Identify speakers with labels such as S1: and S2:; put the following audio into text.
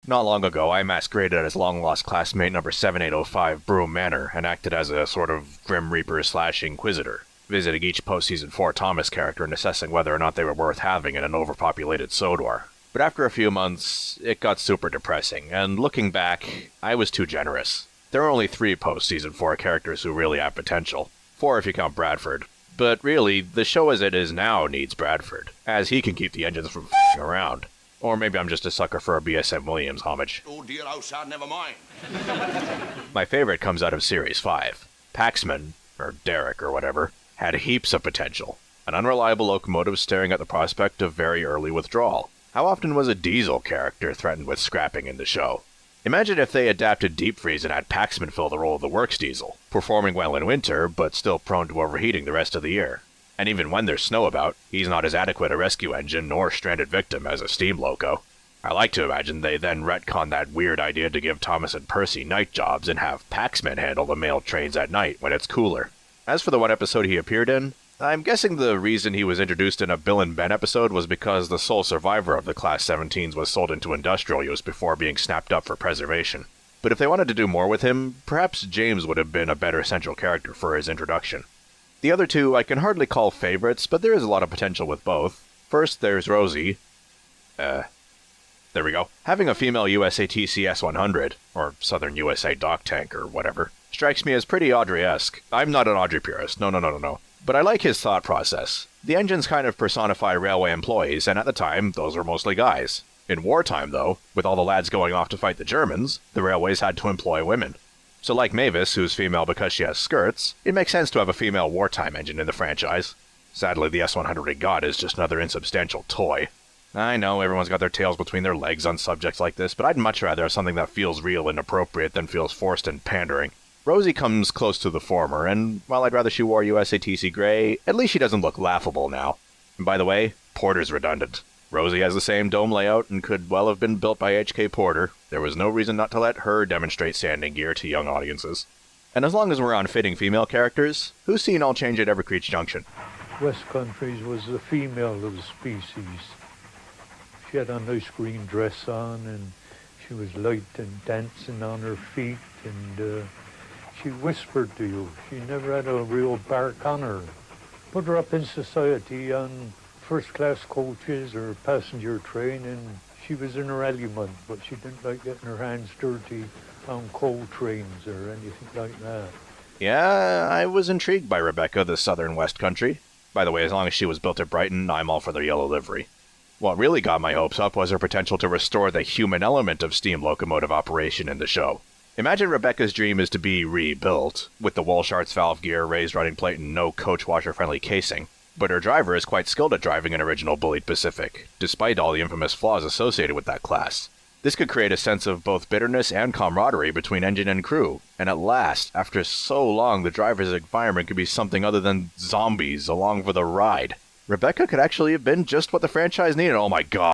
S1: Not long ago, I masqueraded as long-lost classmate number 7805 Broom Manor and acted as a sort of Grim Reaper/Inquisitor, visiting each post-season 4 Thomas character and assessing whether or not they were worth having in an overpopulated Sodor. But after a few months, it got super depressing, and looking back, I was too generous. There are only 3 post-season 4 characters who really have potential. 4 if you count Bradford. But really, the show as it is now needs Bradford, as he can keep the engines from f***ing around. Or maybe I'm just a sucker for a BSM Williams homage.
S2: Oh dear, oh sir, never mind.
S1: My favorite comes out of Series 5. Paxman, or Derek or whatever, had heaps of potential. An unreliable locomotive staring at the prospect of very early withdrawal. How often was a diesel character threatened with scrapping in the show? Imagine if they adapted Deep Freeze and had Paxman fill the role of the works diesel, performing well in winter, but still prone to overheating the rest of the year. And even when there's snow about, he's not as adequate a rescue engine nor stranded victim as a steam loco. I like to imagine they then retcon that weird idea to give Thomas and Percy night jobs and have Paxman handle the mail trains at night when it's cooler. As for the one episode he appeared in, I'm guessing the reason he was introduced in a Bill and Ben episode was because the sole survivor of the Class 17s was sold into industrial use before being snapped up for preservation. But if they wanted to do more with him, perhaps James would have been a better central character for his introduction. The other 2 I can hardly call favorites, but there is a lot of potential with both. First, there's Rosy. There we go. Having a female USATC S100, or Southern USA Dock Tank or whatever, strikes me as pretty Audrey-esque. I'm not an Audrey purist, no. But I like his thought process. The engines kind of personify railway employees, and at the time, those were mostly guys. In wartime, though, with all the lads going off to fight the Germans, the railways had to employ women. So like Mavis, who's female because she has skirts, it makes sense to have a female wartime engine in the franchise. Sadly, the S100 we got is just another insubstantial toy. I know everyone's got their tails between their legs on subjects like this, but I'd much rather have something that feels real and appropriate than feels forced and pandering. Rosy comes close to the former, and while I'd rather she wore USATC gray, at least she doesn't look laughable now. And by the way, Porter's redundant. Rosy has the same dome layout and could well have been built by H.K. Porter. There was no reason not to let her demonstrate standing gear to young audiences. And as long as we're on fitting female characters, who's seen All Change at Evercreech Junction?
S3: West Countries was the female of the species. She had a nice green dress on, and she was light and dancing on her feet, and she whispered to you. She never had a real bark on her. Put her up in society on first-class coaches or passenger train, and she was in her element, but she didn't like getting her hands dirty on coal trains or anything like that.
S1: Yeah, I was intrigued by Rebecca, the Southern West Country. By the way, as long as she was built at Brighton, I'm all for the yellow livery. What really got my hopes up was her potential to restore the human element of steam locomotive operation in the show. Imagine Rebecca's dream is to be rebuilt, with the Walshart's valve gear, raised running plate, and no coach washer-friendly casing. But her driver is quite skilled at driving an original Bleath Pacific, despite all the infamous flaws associated with that class. This could create a sense of both bitterness and camaraderie between engine and crew, and at last, after so long, the driver's environment could be something other than zombies along for the ride. Rebecca could actually have been just what the franchise needed. Oh my god.